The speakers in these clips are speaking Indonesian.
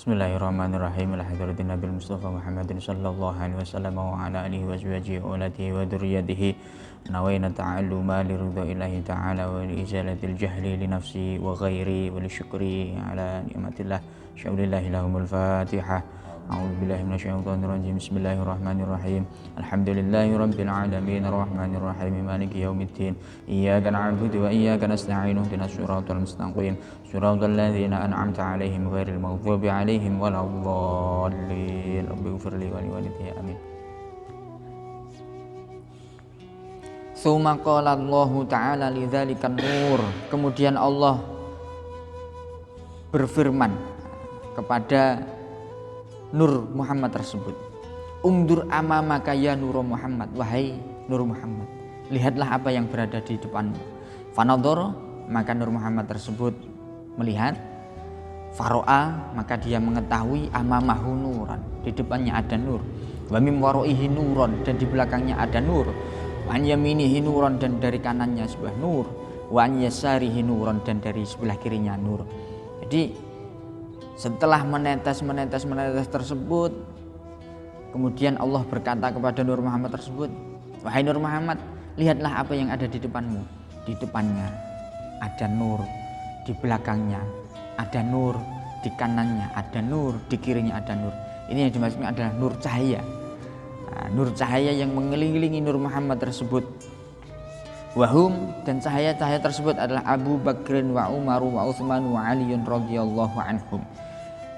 Bismillahirrahmanirrahim. Alhamdulillahi Nabil Mustafa Muhammadin sallallahu alaihi wasallam wa ala alihi wa sahbihi wa ulatihi wa dzurriyyatihi. Nawayna ta'alluma li ridha'illahi ta'ala wa li izalatil jahli li nafsi wa ghairi wa li syukri ala ni'matillah. Syaulillahi lahumul Fatihah. A'udzu billahi minasyaitonir rajim. Bismillahirrahmanirrahim. Alhamdulillahi rabbil alamin arrahmanir rahim maliki yaumiddin. Iyyaka na'budu wa iyyaka nasta'in. Ihdinas siratal mustaqim. Siratal ladzina an'amta 'alaihim ghairil maghdubi 'alaihim waladdallin. Rabbighfirli wa liwalidayya amin. Tsumma qala Allahu ta'ala lidzalikan nur. Kemudian Allah berfirman kepada Nur Muhammad tersebut, Umdur amamaka ya Nur Muhammad, wahai Nur Muhammad, lihatlah apa yang berada di depanmu. Fanadhara, maka Nur Muhammad tersebut melihat. Faro'a, maka dia mengetahui amamahu nuran, di depannya ada nur. Wa mim waraihi nuran, dan di belakangnya ada nur. Wa an yaminihi nuran, dan dari kanannya sebuah nur. Wa an yasarihi nuran, dan dari sebelah kirinya nur. Jadi setelah menetes tersebut, kemudian Allah berkata kepada Nur Muhammad tersebut, wahai Nur Muhammad, lihatlah apa yang ada di depanmu. Di depannya ada nur, di belakangnya ada nur, di kanannya ada nur, di kirinya ada nur. Ini yang dimaksudkan adalah nur cahaya. Nur cahaya yang mengelilingi Nur Muhammad tersebut. Wahum, dan cahaya-cahaya tersebut adalah Abu Bakrin wa Umar wa Utsman wa Aliun radhiyallahu anhum.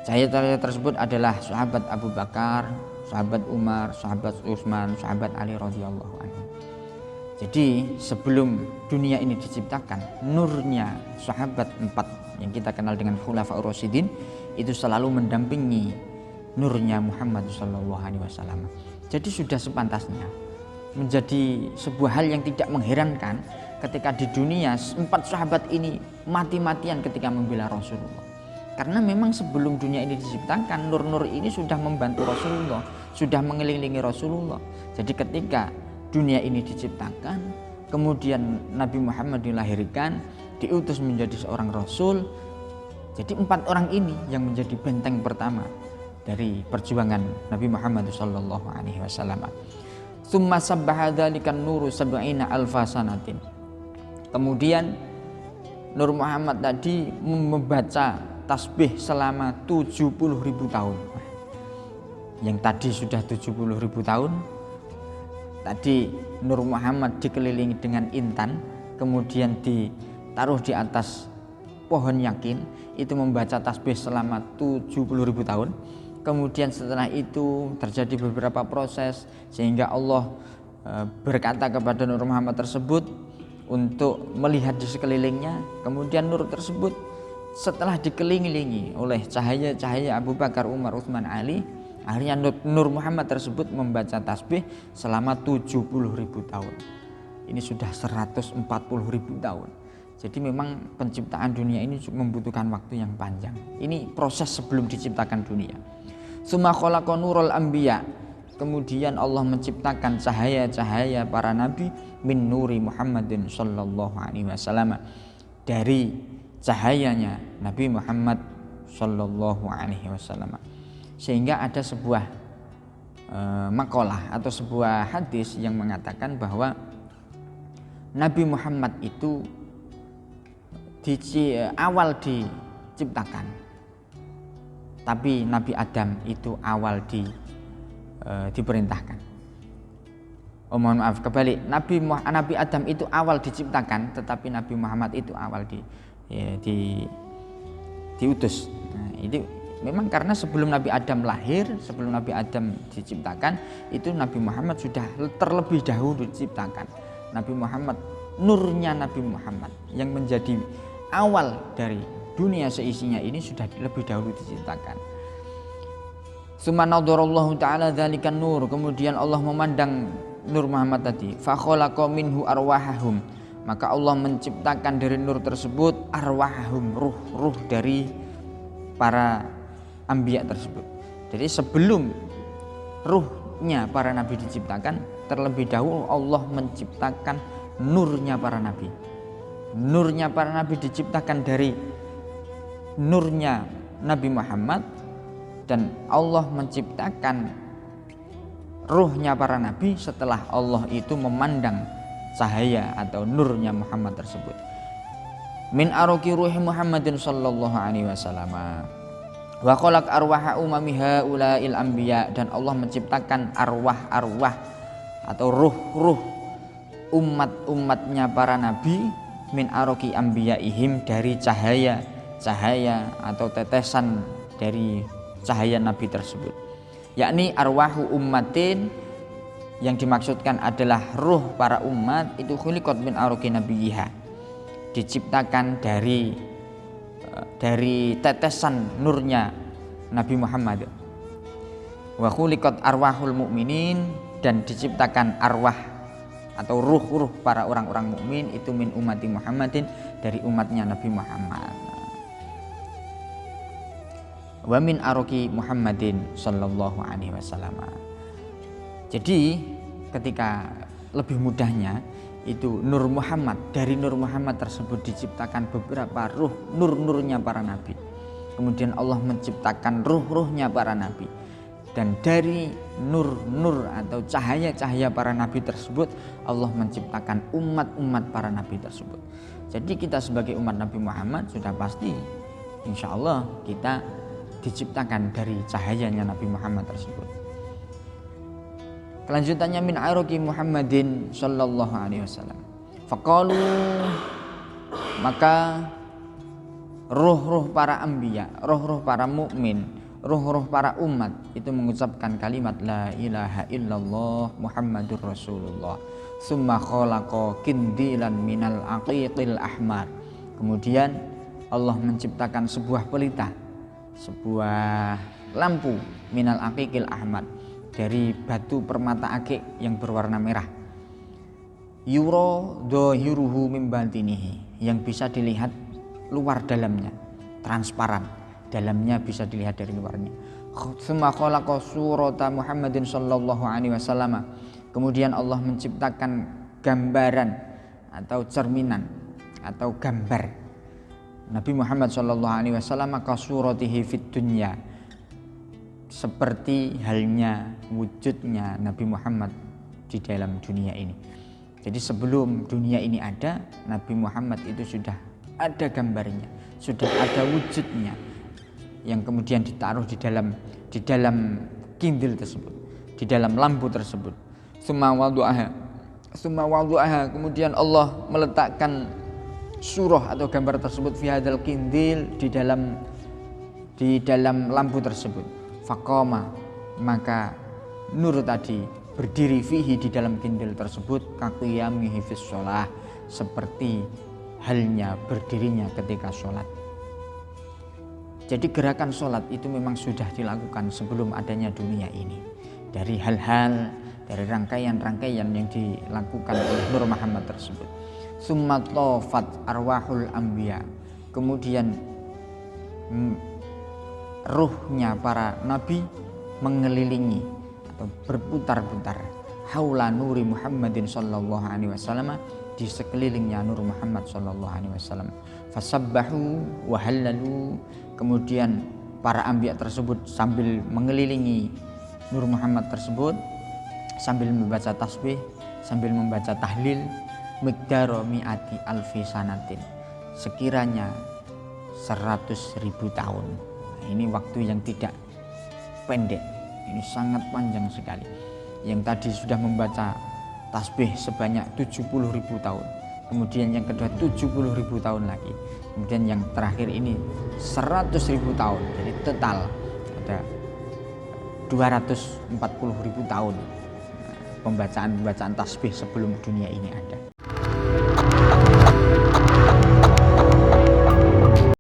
Cahaya-cahaya tersebut adalah sahabat Abu Bakar, sahabat Umar, sahabat Utsman, sahabat Ali radhiyallahu anhum. Jadi sebelum dunia ini diciptakan, nurnya sahabat 4 yang kita kenal dengan Khulafaur Rasyidin itu selalu mendampingi nurnya Muhammad sallallahu alaihi wasallam. Jadi sudah sepantasnya, menjadi sebuah hal yang tidak mengherankan ketika di dunia 4 sahabat ini mati-matian ketika membela Rasulullah. Karena memang sebelum dunia ini diciptakan, nur-nur ini sudah membantu Rasulullah, sudah mengelilingi Rasulullah. Jadi ketika dunia ini diciptakan, kemudian Nabi Muhammad dilahirkan, diutus menjadi seorang Rasul. Jadi 4 orang ini yang menjadi benteng pertama dari perjuangan Nabi Muhammad sallallahu alaihi wasallam. Tsumma sabbaha dzalikan nuru sab'ina alfa sanatin. Kemudian Nur Muhammad tadi membaca tasbih selama 70.000 tahun. Yang tadi sudah 70.000 tahun. Tadi Nur Muhammad dikelilingi dengan intan, kemudian ditaruh di atas pohon yakin, itu membaca tasbih selama 70.000 tahun. Kemudian setelah itu terjadi beberapa proses sehingga Allah berkata kepada Nur Muhammad tersebut untuk melihat di sekelilingnya. Kemudian nur tersebut setelah dikelilingi oleh cahaya-cahaya Abu Bakar, Umar, Utsman, Ali, akhirnya Nur Muhammad tersebut membaca tasbih selama 70.000 tahun. Ini sudah 140.000 tahun. Jadi memang penciptaan dunia ini membutuhkan waktu yang panjang. Ini proses sebelum diciptakan dunia. Tsumma khalaqa nurul anbiya. Kemudian Allah menciptakan cahaya-cahaya para nabi min nuri Muhammadin sallallahu alaihi wasallam, dari cahayanya Nabi Muhammad sallallahu alaihi wasallam. Sehingga ada sebuah makalah atau sebuah hadis yang mengatakan bahwa Nabi Muhammad itu awal diciptakan, tapi Nabi Adam itu awal diperintahkan. Mohon maaf, kebalik. Nabi Adam itu awal diciptakan, tetapi Nabi Muhammad itu awal diutus. Nah, itu memang karena sebelum Nabi Adam lahir, sebelum Nabi Adam diciptakan, itu Nabi Muhammad sudah terlebih dahulu diciptakan. Nabi Muhammad, nurnya Nabi Muhammad yang menjadi awal dari dunia seisinya ini sudah lebih dahulu diciptakan. Tsumma nadharallahu ta'ala dzalikan nur. Kemudian Allah memandang Nur Muhammad tadi. Fa khalaqa minhu arwahahum. Maka Allah menciptakan dari nur tersebut arwahahum, ruh dari para anbiya tersebut. Jadi sebelum ruhnya para nabi diciptakan, terlebih dahulu Allah menciptakan nurnya para nabi. Nurnya para nabi diciptakan dari nurnya Nabi Muhammad, dan Allah menciptakan ruhnya para nabi setelah Allah itu memandang cahaya atau nurnya Muhammad tersebut. Min aroki ruhi Muhammadin sallallahu alaihi wasallam. Wa khalaq arwaha umami haula'il anbiya, dan Allah menciptakan arwah-arwah atau ruh-ruh umat-umatnya para nabi min aroki anbiyaihim, dari cahaya atau tetesan dari cahaya nabi tersebut, yakni arwahu ummatin, yang dimaksudkan adalah ruh para umat itu khuliqat min aroki nabiyha, diciptakan dari tetesan nurnya Nabi Muhammad. Wa khuliqat arwahul mukminin, dan diciptakan arwah atau ruh-ruh para orang-orang mukmin itu min ummati Muhammadin, dari umatnya Nabi Muhammad. Wa min aroki Muhammadin sallallahu alaihi wasallam. Jadi ketika lebih mudahnya itu Nur Muhammad, dari Nur Muhammad tersebut diciptakan beberapa ruh, nur-nurnya para nabi. Kemudian Allah menciptakan ruh-ruhnya para nabi, dan dari nur-nur atau cahaya-cahaya para nabi tersebut Allah menciptakan umat-umat para nabi tersebut. Jadi kita sebagai umat Nabi Muhammad sudah pasti insya Allah kita diciptakan dari cahayanya Nabi Muhammad tersebut. Kelanjutannya min aroki Muhammadin sallallahu alaihi wasallam. Faqalu, maka ruh-ruh para anbiya, ruh-ruh para mukmin, ruh-ruh para umat itu mengucapkan kalimat la ilaha illallah Muhammadur Rasulullah. Summa khalaqa kindilan minal aqiqil ahmar. Kemudian Allah menciptakan sebuah pelita, sebuah lampu minal aqiqil ahmar, dari batu permata akik yang berwarna merah. Yuro dhahiruhu min batinihi, yang bisa dilihat luar dalamnya, transparan, dalamnya bisa dilihat dari luarnya. Tsumma khalaqa surata Muhammadin sallallahu alaihi wasallam. Kemudian Allah menciptakan gambaran atau cerminan atau gambar Nabi Muhammad sallallahu alaihi wasallam ka suratihi fid dunya, seperti halnya wujudnya Nabi Muhammad di dalam dunia ini. Jadi sebelum dunia ini ada, Nabi Muhammad itu sudah ada gambarnya, sudah ada wujudnya, yang kemudian ditaruh di dalam kindil tersebut, di dalam lampu tersebut. Summa wadu'aha, kemudian Allah meletakkan surah atau gambar tersebut fi hadzal kindil, di dalam lampu tersebut. Faqama, maka nur tadi berdiri fihi, di dalam kindil tersebut, kaqiyamihi fis shalah, seperti halnya berdirinya ketika sholat. Jadi gerakan sholat itu memang sudah dilakukan sebelum adanya dunia ini, dari hal-hal, dari rangkaian-rangkaian yang dilakukan oleh Nur Muhammad tersebut. Summa tofat arwahul anbiya, kemudian ruhnya para nabi mengelilingi atau berputar-putar haula nuri Muhammadin sallallahu alaihi wasallam, di sekelilingnya Nur Muhammad sallallahu alaihi wasallam. Fasabbahu wa hallalu, kemudian para anbiya tersebut sambil mengelilingi Nur Muhammad tersebut, sambil membaca tasbih, sambil membaca tahlil, miqdaro mi'ati alfi sanatin, sekiranya 100.000 tahun. Nah, ini waktu yang tidak pendek, ini sangat panjang sekali. Yang tadi sudah membaca tasbih sebanyak 70.000 tahun, kemudian yang kedua 70.000 tahun lagi, kemudian yang terakhir ini 100.000 tahun. Jadi total ada 240.000 tahun pembacaan tasbih sebelum dunia ini ada.